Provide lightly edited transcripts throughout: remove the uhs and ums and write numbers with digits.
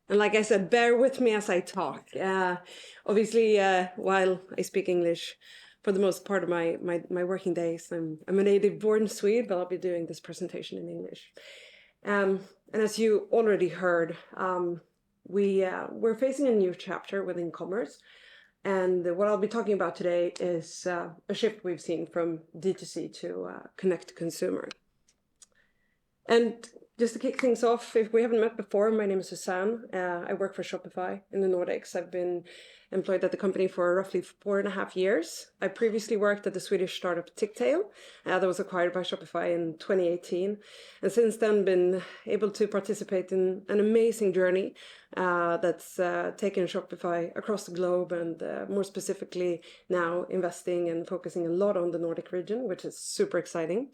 And like I said, bear with me as I talk. Obviously, while I speak English for the most part of my working days, I'm a native born Swede, but I'll be doing this presentation in English. And as you already heard, we're facing a new chapter within commerce. And what I'll be talking about today is a shift we've seen from D2C to connect to consumer. And just to kick things off, if we haven't met before, my name is Susanne. I work for Shopify in the Nordics. I've been employed at the company for roughly 4.5 years. I previously worked at the Swedish startup Ticktail that was acquired by Shopify in 2018. And since then been able to participate in an amazing journey that's taken Shopify across the globe, and more specifically now investing and focusing a lot on the Nordic region, which is super exciting.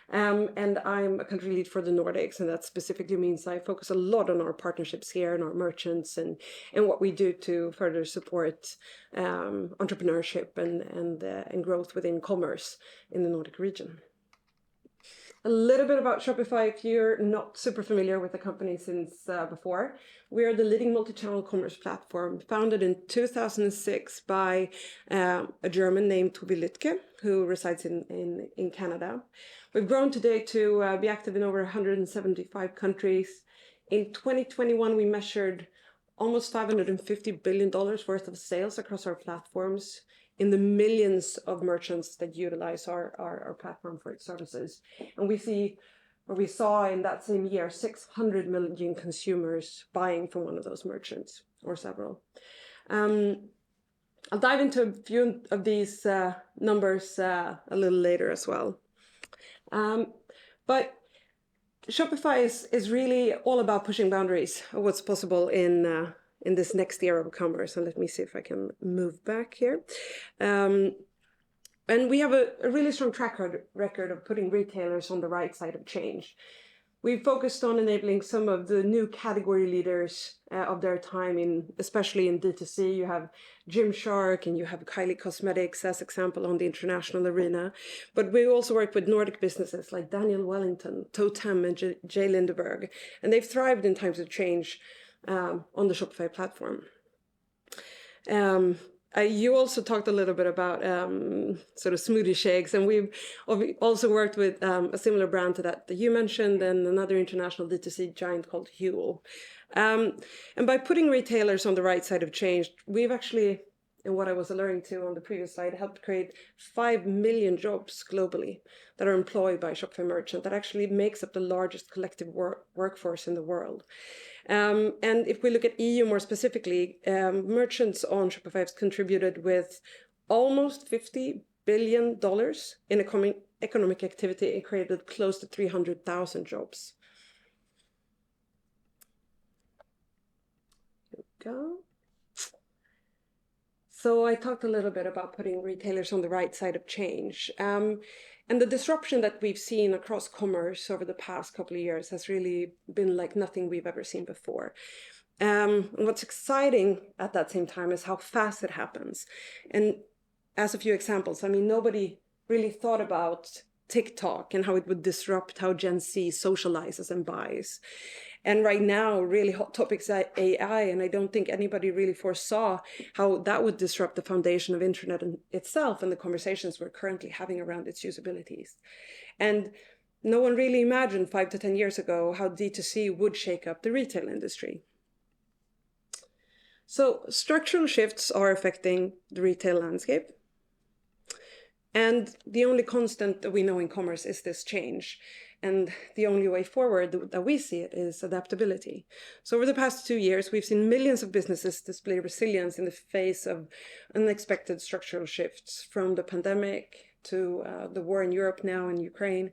And I'm a country lead for the Nordics, and that specifically means I focus a lot on our partnerships here and our merchants and what we do to further support entrepreneurship and growth within commerce in the Nordic region. A little bit about Shopify, if you're not super familiar with the company since before. We are the leading multi-channel commerce platform, founded in 2006 by a German named Tobi Lütke, who resides in Canada. We've grown today to be active in over 175 countries. In 2021, we measured almost $550 billion worth of sales across our platforms, in the millions of merchants that utilize our platform for its services. And we saw in that same year 600 million consumers buying from one of those merchants or several. I'll dive into a few of these numbers a little later as well. But Shopify is really all about pushing boundaries of what's possible in this next era of commerce. And let me see if I can move back here. And we have a really strong track record of putting retailers on the right side of change. We've focused on enabling some of the new category leaders of their time, especially in D2C. You have Gymshark and you have Kylie Cosmetics as example on the international arena. But we also work with Nordic businesses like Daniel Wellington, Totem, and J. Lindeberg. And they've thrived in times of change on the Shopify platform. You also talked a little bit about sort of smoothie shakes, and we've also worked with a similar brand to that you mentioned, and another international D2C giant called Huel. And by putting retailers on the right side of change, we've actually, and what I was alluding to on the previous slide, helped create 5 million jobs globally that are employed by Shopify merchant. That actually makes up the largest collective workforce in the world. And if we look at EU more specifically, merchants on Shopify have contributed with almost $50 billion in economic activity and created close to 300,000 jobs. Here we go. So I talked a little bit about putting retailers on the right side of change. And the disruption that we've seen across commerce over the past couple of years has really been like nothing we've ever seen before. And what's exciting at that same time is how fast it happens. And as a few examples, I mean, nobody really thought about TikTok and how it would disrupt how Gen Z socializes and buys. And right now, really hot topics are AI, and I don't think anybody really foresaw how that would disrupt the foundation of internet itself and the conversations we're currently having around its usabilities. And no one really imagined 5 to 10 years ago how D2C would shake up the retail industry. So structural shifts are affecting the retail landscape. And the only constant that we know in commerce is this change. And the only way forward that we see it is adaptability. So over the past 2 years, we've seen millions of businesses display resilience in the face of unexpected structural shifts, from the pandemic to the war in Europe now in Ukraine.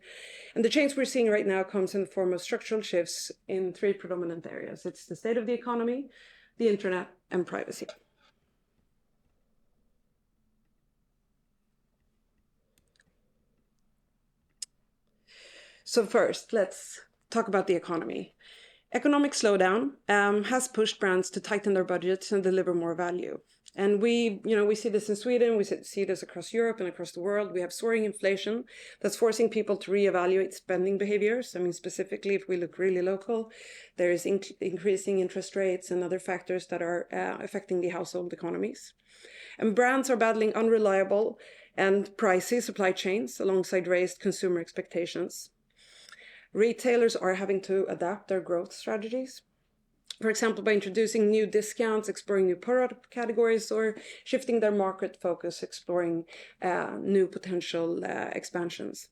And the change we're seeing right now comes in the form of structural shifts in 3 predominant areas. It's the state of the economy, the internet, and privacy. So first, let's talk about the economy. Economic slowdown has pushed brands to tighten their budgets and deliver more value. And we see this in Sweden, we see this across Europe and across the world. We have soaring inflation that's forcing people to reevaluate spending behaviors. I mean, specifically, if we look really local, there is increasing interest rates and other factors that are affecting the household economies. And brands are battling unreliable and pricey supply chains alongside raised consumer expectations. Retailers are having to adapt their growth strategies, for example, by introducing new discounts, exploring new product categories, or shifting their market focus, exploring new potential expansions.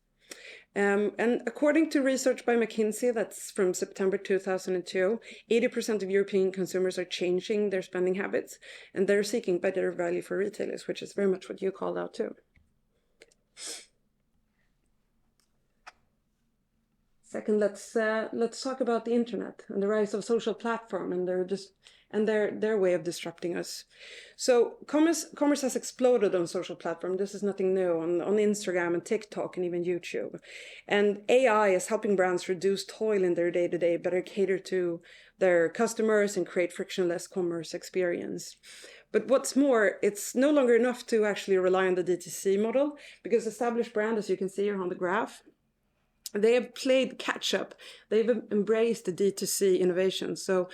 And according to research by McKinsey, that's from September 2002, 80% of European consumers are changing their spending habits, and they're seeking better value for retailers, which is very much what you called out too. Second, let's talk about the internet and the rise of social platform and their way of disrupting us. So commerce has exploded on social platform. This is nothing new on Instagram and TikTok and even YouTube. And AI is helping brands reduce toil in their day-to-day, better cater to their customers and create frictionless commerce experience. But what's more, it's no longer enough to actually rely on the D2C model, because established brands, as you can see here on the graph, they have played catch up. They've embraced the D2C innovation. So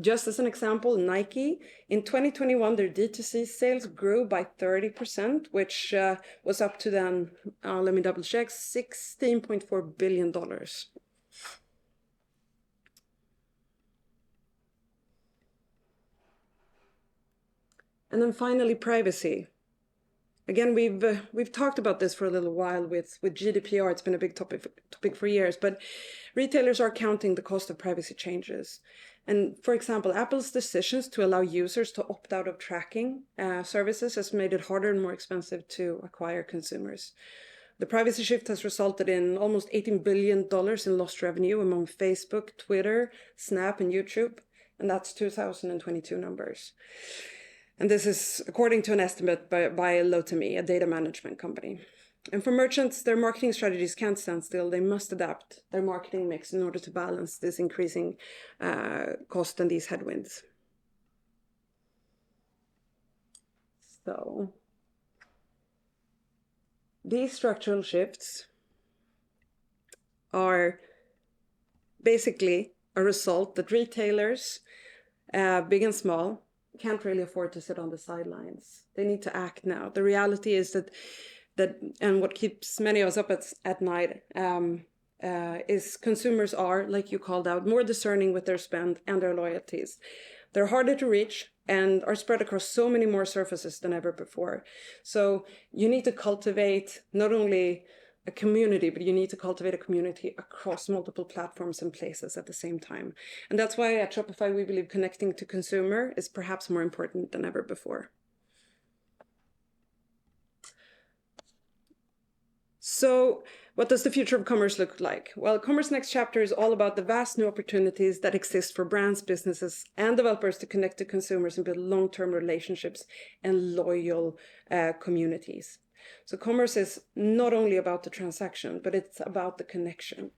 just as an example, Nike, in 2021, their D2C sales grew by 30%, which was up to then, let me double check, $16.4 billion. And then finally, privacy. Again, we've talked about this for a little while with GDPR. It's been a big topic for years, but retailers are counting the cost of privacy changes. And for example, Apple's decisions to allow users to opt out of tracking services has made it harder and more expensive to acquire consumers. The privacy shift has resulted in almost $18 billion in lost revenue among Facebook, Twitter, Snap, and YouTube. And that's 2022 numbers. And this is according to an estimate by Lotame, a data management company. And for merchants, their marketing strategies can't stand still. They must adapt their marketing mix in order to balance this increasing cost and these headwinds. So these structural shifts are basically a result that retailers, big and small, can't really afford to sit on the sidelines. They need to act now. The reality is that and what keeps many of us up at night is consumers are, like you called out, more discerning with their spend and their loyalties. They're harder to reach and are spread across so many more surfaces than ever before. So you need to cultivate not only a community, but you need to cultivate a community across multiple platforms and places at the same time. And that's why at Shopify, we believe connecting to consumer is perhaps more important than ever before. So what does the future of commerce look like? Well, Commerce Next Chapter is all about the vast new opportunities that exist for brands, businesses, and developers to connect to consumers and build long-term relationships and loyal communities. So commerce is not only about the transaction, but it's about the connection.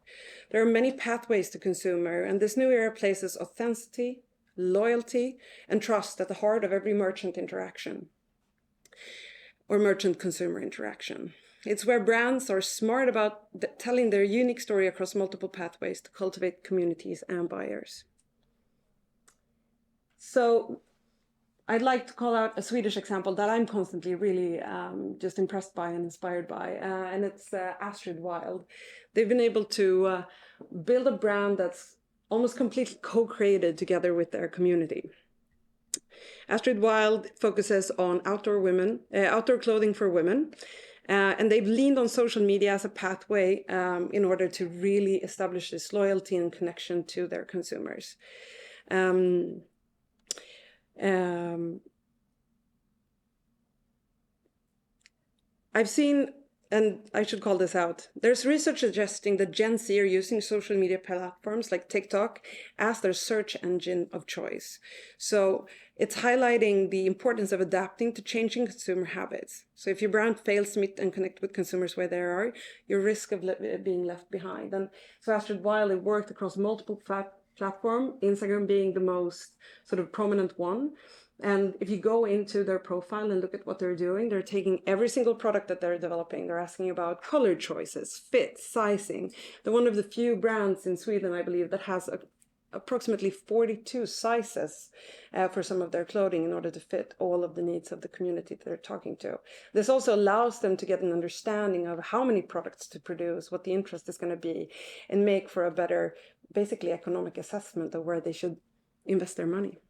There are many pathways to consumer, and this new era places authenticity, loyalty, and trust at the heart of every merchant interaction or merchant-consumer interaction. It's where brands are smart about telling their unique story across multiple pathways to cultivate communities and buyers. So I'd like to call out a Swedish example that I'm constantly really just impressed by and inspired by, and it's Astrid Wild. They've been able to build a brand that's almost completely co-created together with their community. Astrid Wild focuses on outdoor clothing for women, and they've leaned on social media as a pathway in order to really establish this loyalty and connection to their consumers. I've seen, and I should call this out, there's research suggesting that Gen Z are using social media platforms like TikTok as their search engine of choice. So it's highlighting the importance of adapting to changing consumer habits. So if your brand fails to meet and connect with consumers where they are, your risk of being left behind. And so Astrid Wild, worked across multiple platform, Instagram being the most sort of prominent one. And if you go into their profile and look at what they're doing, they're taking every single product that they're developing. They're asking about color choices, fit, sizing. They're one of the few brands in Sweden, I believe, that has approximately 42 sizes for some of their clothing in order to fit all of the needs of the community that they're talking to. This also allows them to get an understanding of how many products to produce, what the interest is going to be, and make for a better, basically, economic assessment of where they should invest their money.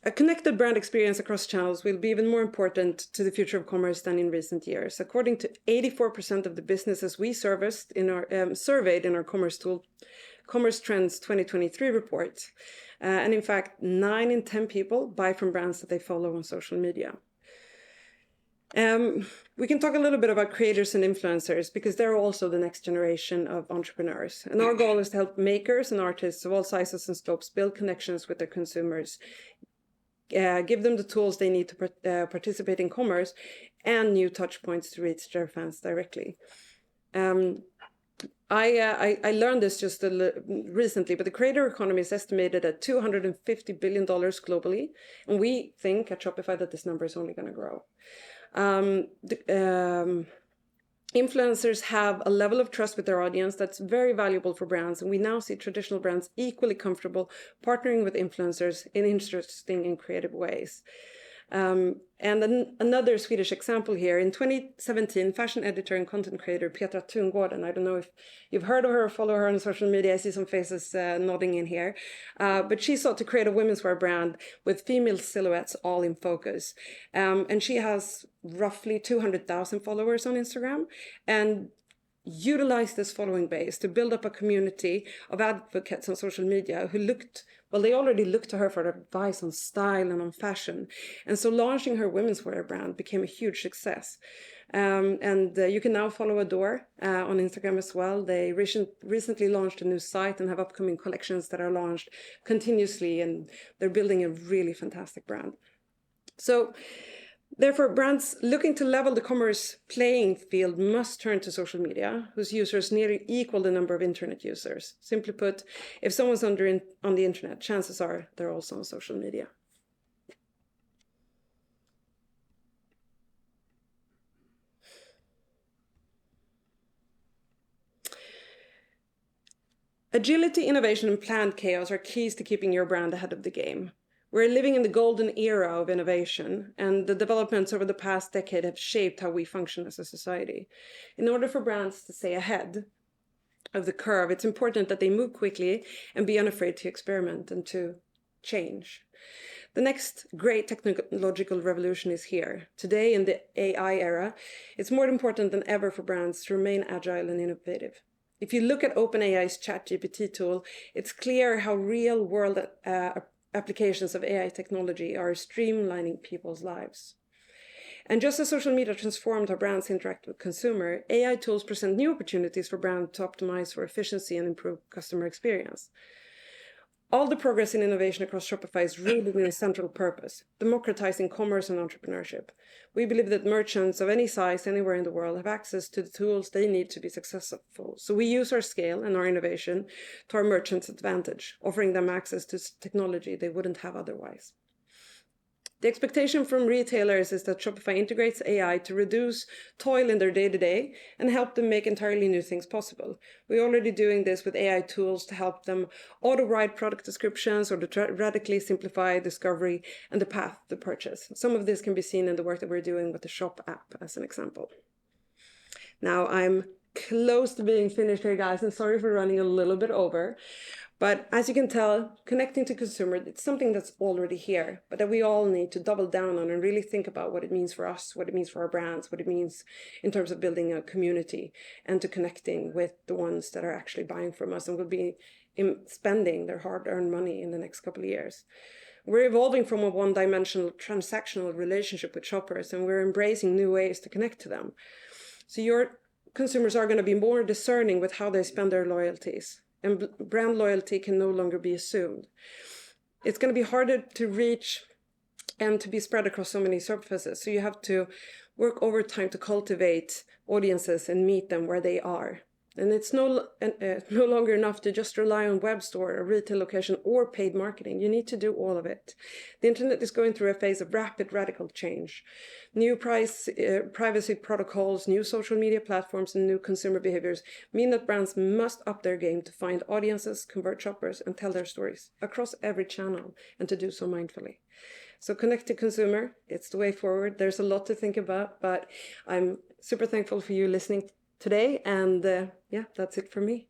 A connected brand experience across channels will be even more important to the future of commerce than in recent years. According to 84% of the businesses we serviced in our surveyed in our commerce tool, Commerce Trends 2023 report, and in fact, 9 in 10 people buy from brands that they follow on social media. We can talk a little bit about creators and influencers because they're also the next generation of entrepreneurs. And our goal is to help makers and artists of all sizes and scopes build connections with their consumers, give them the tools they need to participate in commerce and new touch points to reach their fans directly. I learned this just recently, but the creator economy is estimated at $250 billion globally. And we think at Shopify that this number is only going to grow. Influencers have a level of trust with their audience that's very valuable for brands, and we now see traditional brands equally comfortable partnering with influencers in interesting and creative ways. Another Swedish example here, in 2017, fashion editor and content creator Petra Tungården, I don't know if you've heard of her or follow her on social media, I see some faces nodding in here, but she sought to create a women's wear brand with female silhouettes all in focus. And she has roughly 200,000 followers on Instagram, and utilized this following base to build up a community of advocates on social media who they already looked to her for advice on style and on fashion. And so launching her women's wear brand became a huge success. You can now follow Adore on Instagram as well. They recently launched a new site and have upcoming collections that are launched continuously, and they're building a really fantastic brand. So therefore, brands looking to level the commerce playing field must turn to social media, whose users nearly equal the number of internet users. Simply put, if someone's on the internet, chances are they're also on social media. Agility, innovation, and planned chaos are keys to keeping your brand ahead of the game. We're living in the golden era of innovation, and the developments over the past decade have shaped how we function as a society. In order for brands to stay ahead of the curve, it's important that they move quickly and be unafraid to experiment and to change. The next great technological revolution is here. Today, in the AI era, it's more important than ever for brands to remain agile and innovative. If you look at OpenAI's ChatGPT tool, it's clear how real-world applications of AI technology are streamlining people's lives. And just as social media transformed how brands interact with consumer, AI tools present new opportunities for brands to optimize for efficiency and improve customer experience. All the progress in innovation across Shopify is rooted in a central purpose: democratizing commerce and entrepreneurship. We believe that merchants of any size anywhere in the world have access to the tools they need to be successful. So we use our scale and our innovation to our merchants' advantage, offering them access to technology they wouldn't have otherwise. The expectation from retailers is that Shopify integrates AI to reduce toil in their day-to-day and help them make entirely new things possible. We're already doing this with AI tools to help them auto-write product descriptions or to radically simplify discovery and the path to purchase. Some of this can be seen in the work that we're doing with the Shop app, as an example. Now, I'm close to being finished here, guys, and sorry for running a little bit over. But as you can tell, connecting to consumer, it's something that's already here, but that we all need to double down on and really think about what it means for us, what it means for our brands, what it means in terms of building a community and to connecting with the ones that are actually buying from us and will be spending their hard-earned money in the next couple of years. We're evolving from a one-dimensional transactional relationship with shoppers, and we're embracing new ways to connect to them. So your consumers are going to be more discerning with how they spend their loyalties. And brand loyalty can no longer be assumed. It's going to be harder to reach and to be spread across so many surfaces. So you have to work overtime to cultivate audiences and meet them where they are. And it's no longer enough to just rely on web store, a retail location, or paid marketing. You need to do all of it. The internet is going through a phase of rapid, radical change. New privacy protocols, new social media platforms, and new consumer behaviors mean that brands must up their game to find audiences, convert shoppers, and tell their stories across every channel, and to do so mindfully. So connect to consumer, it's the way forward. There's a lot to think about, but I'm super thankful for you listening today. And yeah, that's it for me.